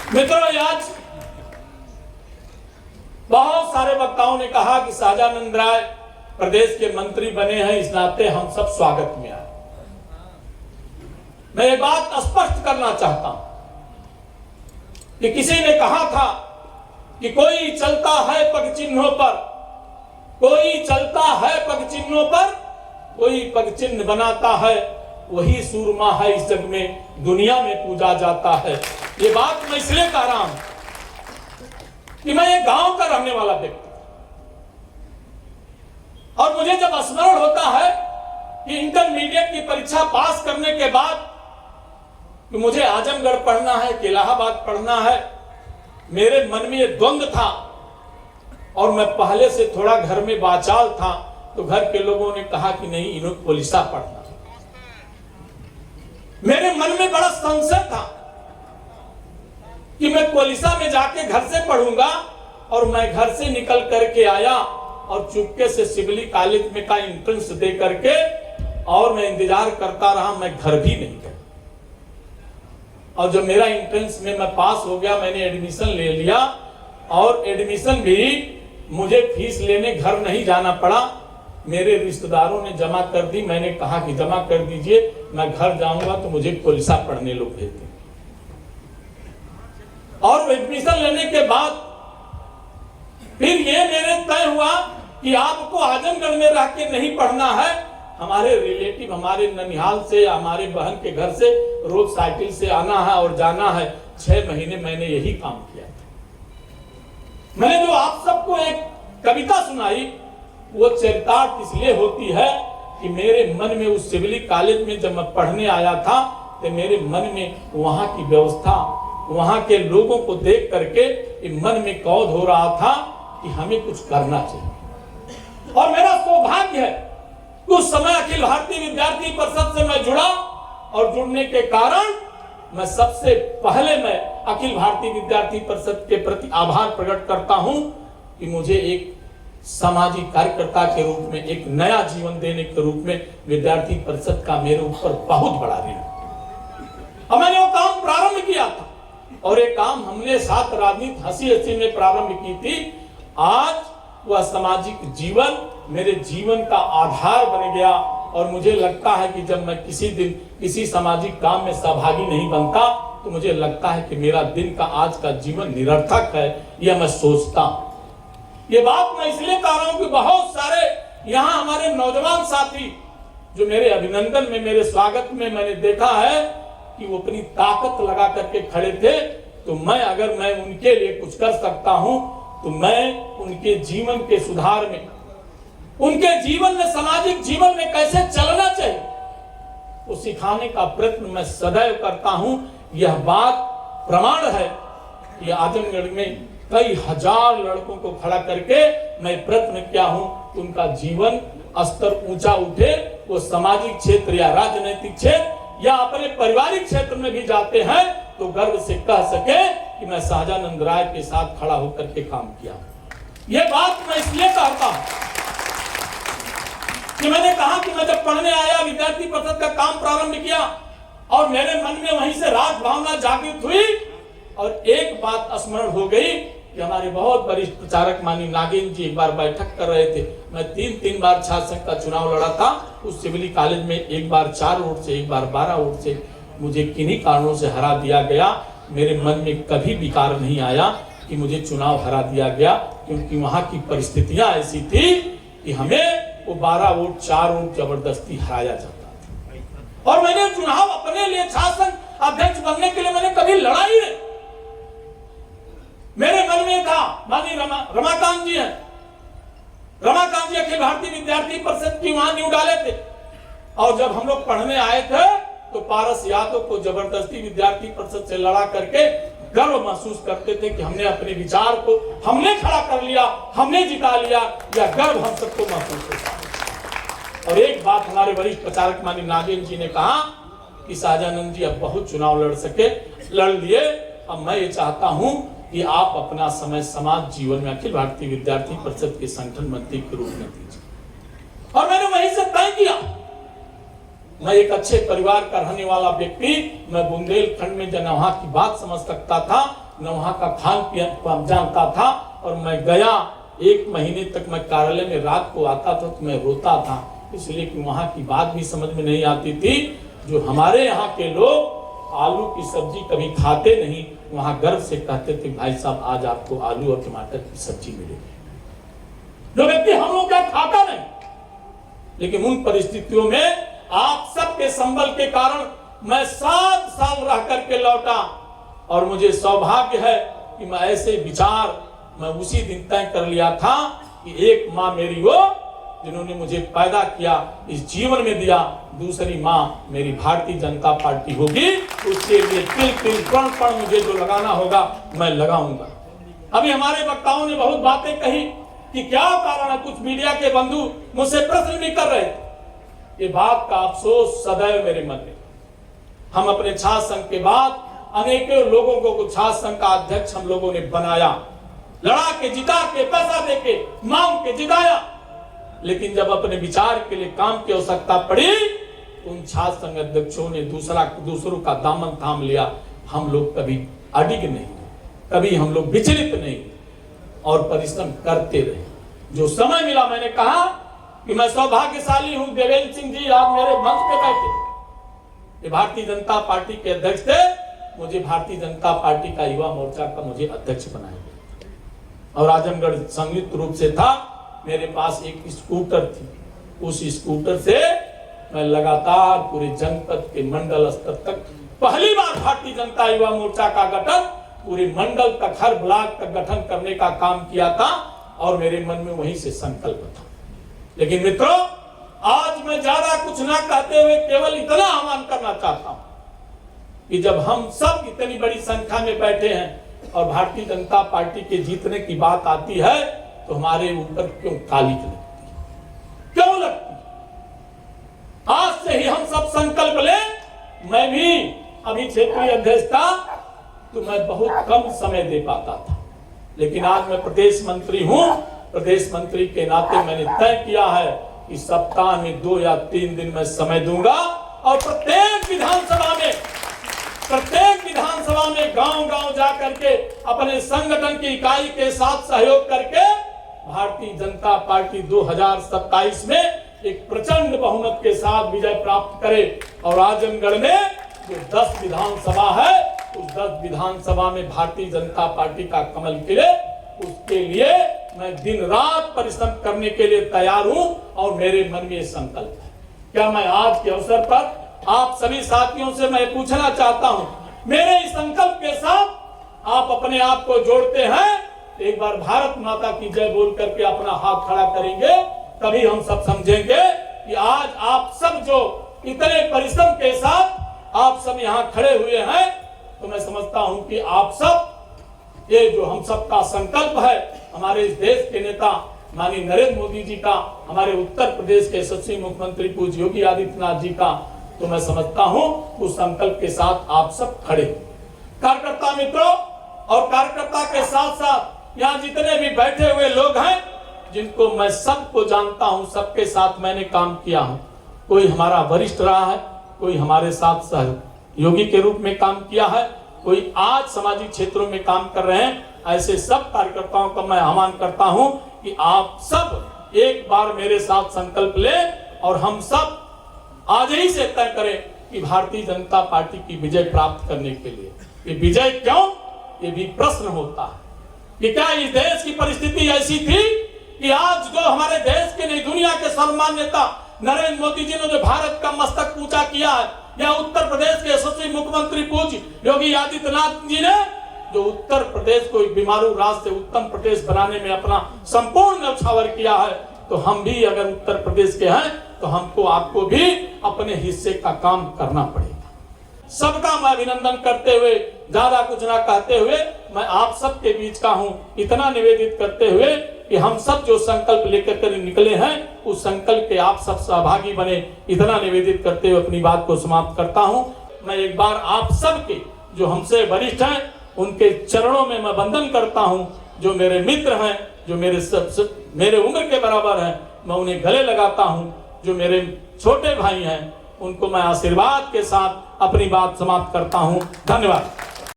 मित्रों, आज बहुत सारे वक्ताओं ने कहा कि सहजानंद राय प्रदेश के मंत्री बने हैं, इस नाते हम सब स्वागत में आए। मैं ये बात स्पष्ट करना चाहता हूं कि किसी ने कहा था कि कोई चलता है पग चिन्हों पर, कोई चलता है पग चिन्हों पर, कोई पग चिन्ह बनाता है, वही सूरमा है इस जग में, दुनिया में पूजा जाता है। ये बात मैं इसलिए कह रहा हूं कि मैं एक गांव का रहने वाला व्यक्ति, और मुझे जब स्मरण होता है कि इंटरमीडिएट की परीक्षा पास करने के बाद कि मुझे आजमगढ़ पढ़ना है कि इलाहाबाद पढ़ना है, मेरे मन में ये द्वंद्व था। और मैं पहले से थोड़ा घर में बाचाल था, तो घर के लोगों ने कहा कि नहीं, इन्हों पुलिसा पढ़ना। मेरे मन में बड़ा संशय था कि मैं कोलिसा में जाके घर से पढ़ूंगा, और मैं घर से निकल करके आया और चुपके से सिविली कॉलेज में का एंट्रेंस दे करके, और मैं इंतजार करता रहा, मैं घर भी नहीं गया। और जब मेरा एंट्रेंस में मैं पास हो गया, मैंने एडमिशन ले लिया, और एडमिशन भी मुझे फीस लेने घर नहीं जाना पड़ा, मेरे रिश्तेदारों ने जमा कर दी। मैंने कहा कि जमा कर दीजिए, मैं घर जाऊंगा तो मुझे पुलिसा पढ़ने लोग भेजते। और एडमिशन लेने के बाद फिर ये मेरे तय हुआ कि आपको आजमगढ़ में रह के नहीं पढ़ना है। हमारे रिलेटिव, हमारे ननिहाल से या हमारे बहन के घर से रोज साइकिल से आना है और जाना है। 6 महीने मैंने यही काम किया। मैंने जो आप सबको एक कविता सुनाई, वो चरितार्थ इसलिए होती है कि मेरे मन में उस सिविली कॉलेज में जब मैं पढ़ने आया था, तो मेरे मन में वहां की व्यवस्था, वहां के लोगों को देख करके मन में कौध हो रहा था कि हमें कुछ करना चाहिए। और मेरा सौभाग्य है कि उस समय अखिल भारतीय विद्यार्थी परिषद से मैं जुड़ा, और जुड़ने के कारण मैं सबसे पहले मैं अखिल भारतीय विद्यार्थी परिषद के प्रति आभार प्रकट करता हूं कि मुझे एक सामाजिक कार्यकर्ता के रूप में, एक नया जीवन देने के रूप में विद्यार्थी परिषद का मेरे ऊपर बहुत बड़ा ऋण है। और मैंने वो काम प्रारंभ किया था, और एक काम हमने साथ राजनीति हंसी हंसी में प्रारंभ की थी। आज वह सामाजिक जीवन मेरे जीवन का आधार बन गया, और मुझे लगता है कि जब मैं किसी दिन किसी सामाजिक काम में सहभागी नहीं बनता, तो मुझे लगता है कि मेरा दिन का आज का जीवन निरर्थक है, यह मैं सोचता हूं। ये बात मैं इसलिए कह रहा हूं कि बहुत सारे यहाँ हमारे नौजवान साथी जो मेरे अभिनंदन में, मेरे स्वागत में मैंने देखा है कि वो अपनी ताकत लगा करके खड़े थे। तो अगर मैं उनके लिए कुछ कर सकता हूं, तो मैं उनके जीवन के सुधार में, उनके जीवन में, सामाजिक जीवन में कैसे चलना चाहिए, वो सिखाने का प्रयत्न मैं सदैव करता हूं। यह बात प्रमाण है कि आजमगढ़ में कई हजार लड़कों को खड़ा करके मैं प्रयत्न किया हूं कि उनका जीवन स्तर ऊंचा उठे। वो सामाजिक क्षेत्र या राजनीतिक क्षेत्र या अपने पारिवारिक क्षेत्र में भी जाते हैं तो गर्व से कह सके कि मैं सहजानंद राय के साथ खड़ा होकर के काम किया। ये बात मैं इसलिए कहता हूं कि मैंने कहा कि मैं जब पढ़ने आया, विद्यार्थी परिषद का काम प्रारंभ किया, और मेरे मन में वहीं से राज भावना जागृत हुई, और एक बात स्मरण हो गई कि हमारे बहुत वरिष्ठ प्रचारक माननीय नागेंद्र जी एक बार बैठक कर रहे थे। मैं 3 बार छात्र संघ का चुनाव लड़ा था उस सिविली कॉलेज में, एक बार 4 वोट से, एक बार 12 वोट से मुझे किन्हीं कारणों से हरा दिया गया। मेरे मन में कभी विकार नहीं आया कि मुझे चुनाव हरा दिया गया, क्योंकि वहां की परिस्थितियां ऐसी थी कि हमें वो 12 वोट 4 वोट जबरदस्ती हराया जाता था। और मैंने चुनाव अपने लिए छात्र संघ अध्यक्ष बनने के लिए मैंने कभी लड़ाई नहीं। मेरे मन में था, माननीय रमाकांत जी हैं, रमाकांत जी अखिल भारतीय विद्यार्थी परिषद की वहां नींव डाले थे, और जब हम लोग पढ़ने आए थे तो पारस यादव को जबरदस्ती विद्यार्थी परिषद से लड़ा करके गर्व महसूस करते थे कि हमने अपने विचार को हमने खड़ा कर लिया, हमने जिता लिया, यह गर्व हम सबको महसूस होता। और एक बात हमारे वरिष्ठ प्रचारक माननीय नागेंद्र जी ने कहा कि सहजानंद जी अब बहुत चुनाव लड़ लिए, अब मैं ये चाहता हूं कि आप अपना समय समाज जीवन में अखिल भारतीय विद्यार्थी परिषद के संगठन मंत्री के रूप में दीजिए। और मैंने वहीं से तय किया, मैं एक अच्छे परिवार का रहने वाला व्यक्ति, मैं बुंदेलखंड में जब वहां की बात समझ सकता था न वहाँ का खान पीन जानता था। और मैं गया 1 महीने तक मैं कार्यालय में रात को आता था तो मैं रोता था, इसलिए कि वहाँ की बात भी समझ में नहीं आती थी। जो हमारे यहाँ के लोग आलू की सब्जी कभी खाते नहीं, वहाँ गर्व से कहते थे भाई साहब आज आपको आलू और टमाटर की सब्जी मिलेगी। जो व्यक्ति हम लोग क्या खाता नहीं, लेकिन उन परिस्थितियों में आप सबके संबल के कारण मैं 7 साल रह करके लौटा। और मुझे सौभाग्य है कि मैं ऐसे विचार मैं उसी दिन तय कर लिया था कि एक माँ मेरी वो जिन्होंने मुझे पैदा किया, इस जीवन में दिया, दूसरी माँ मेरी भारतीय जनता पार्टी होगी। उसके लिए तिल तिल कण कण मुझे जो लगाना होगा मैं लगाऊंगा। अभी हमारे वक्ताओं ने बहुत बातें कही कि क्या कारण है, कुछ मीडिया के बंधु मुझसे प्रश्न भी कर रहे थे। ये बात का अफसोस सदैव मेरे मन में। हम अपने छात्र संघ के बाद अनेकों लोगों को छात्र संघ का अध्यक्ष हम लोगों ने बनाया, लड़ा के जिता के पैसा देके मांग के जिताया, लेकिन जब अपने विचार के लिए काम की आवश्यकता पड़ी उन छात्र संघ अध्यक्षों ने दूसरों का दामन थाम लिया। हम लोग कभी अडिग नहीं, कभी हम लोग विचलित नहीं और परिश्रम करते रहे। जो समय मिला मैंने कहा कि मैं सौभाग्यशाली हूं, देवेंद्र सिंह जी आप मेरे मंच पे बैठे, ये भारतीय जनता पार्टी के अध्यक्ष थे, मुझे भारतीय जनता पार्टी का युवा मोर्चा का मुझे अध्यक्ष बनाया गया। और आजमगढ़ संयुक्त रूप से था, मेरे पास एक स्कूटर थी, उस स्कूटर से मैं लगातार पूरे जनपद के मंडल स्तर तक पहली बार भारतीय जनता युवा मोर्चा का गठन पूरे मंडल तक हर ब्लॉक तक गठन करने का काम किया था। और मेरे मन में वहीं से संकल्प था। लेकिन मित्रों आज मैं ज्यादा कुछ ना कहते हुए केवल इतना आह्वान करना चाहता हूं कि जब हम सब इतनी बड़ी संख्या में बैठे हैं और भारतीय जनता पार्टी के जीतने की बात आती है तो हमारे ऊपर क्यों कालिक लगती है, क्यों लगती है? आज से ही हम सब संकल्प लें। मैं भी अभी क्षेत्रीय अध्यक्ष था तो मैं बहुत कम समय दे पाता था, लेकिन आज मैं प्रदेश मंत्री हूं। प्रदेश मंत्री के नाते मैंने तय किया है कि सप्ताह में 2 या 3 दिन मैं समय दूंगा और प्रत्येक विधानसभा में गांव-गांव जा करके अपने संगठन की इकाई के साथ सहयोग करके भारतीय जनता पार्टी 2027 में एक प्रचंड बहुमत के साथ विजय प्राप्त करे। और आजमगढ़ में जो 10 विधानसभा है उस 10 विधानसभा में भारतीय जनता पार्टी का कमल खिले, उसके लिए मैं दिन रात परिश्रम करने के लिए तैयार हूं। और मेरे मन में संकल्प है। क्या मैं आज के अवसर पर आप सभी साथियों से मैं पूछना चाहता हूं, मेरे इस संकल्प के साथ आप अपने आप को जोड़ते हैं? एक बार भारत माता की जय बोल करके अपना हाथ खड़ा करेंगे, तभी हम सब समझेंगे कि आज आप सब जो इतने परिश्रम के साथ आप सब यहाँ खड़े हुए हैं, तो मैं समझता हूं कि आप सब ये जो हम सब का संकल्प है, हमारे इस देश के नेता माननीय नरेंद्र मोदी जी का, हमारे उत्तर प्रदेश के यशस्वी मुख्यमंत्री पूज्य योगी आदित्यनाथ जी का, तो मैं समझता हूं उस संकल्प के साथ आप सब खड़े। कार्यकर्ता मित्रों और कार्यकर्ता के साथ साथ यहाँ जितने भी बैठे हुए लोग हैं, जिनको मैं सबको जानता हूं, सबके साथ मैंने काम किया हूं। कोई हमारा वरिष्ठ रहा है, कोई हमारे साथ सहयोगी के रूप में काम किया है, कोई आज सामाजिक क्षेत्रों में काम कर रहे हैं। ऐसे सब कार्यकर्ताओं का मैं आह्वान करता हूं कि आप सब एक बार मेरे साथ संकल्प लें और हम सब आज ही से तय करें कि भारतीय जनता पार्टी की विजय प्राप्त करने के लिए, ये विजय क्यों, ये भी प्रश्न होता है कि क्या इस देश की परिस्थिति ऐसी थी कि आज जो हमारे देश के नहीं दुनिया के सम्मानित नेता नरेंद्र मोदी जी ने जो भारत का मस्तक ऊंचा किया है, या उत्तर प्रदेश के यशस्वी मुख्यमंत्री पूज्य योगी आदित्यनाथ जी ने जो उत्तर प्रदेश को एक बीमारू राज्य से उत्तम प्रदेश बनाने में अपना संपूर्ण न्यौछावर किया है, तो हम भी अगर उत्तर प्रदेश के हैं तो हमको आपको भी अपने हिस्से का काम करना पड़ेगा। सबका मैं अभिनंदन करते हुए, ज्यादा कुछ ना कहते हुए, मैं आप सबके बीच का हूं, इतना निवेदित करते हुए कि हम सब जो संकल्प लेकर कर निकले हैं, उस संकल्प के आप सब सहभागी बने, इतना निवेदित करते हुए अपनी बात को समाप्त करता हूं। मैं एक बार आप सबके जो हमसे वरिष्ठ हैं उनके चरणों में मैं वंदन करता हूं। जो मेरे मित्र हैं, जो मेरे उम्र के बराबर हैं, मैं उन्हें गले लगाता हूं। जो मेरे छोटे भाई हैं उनको मैं आशीर्वाद के साथ अपनी बात समाप्त करता हूं। धन्यवाद।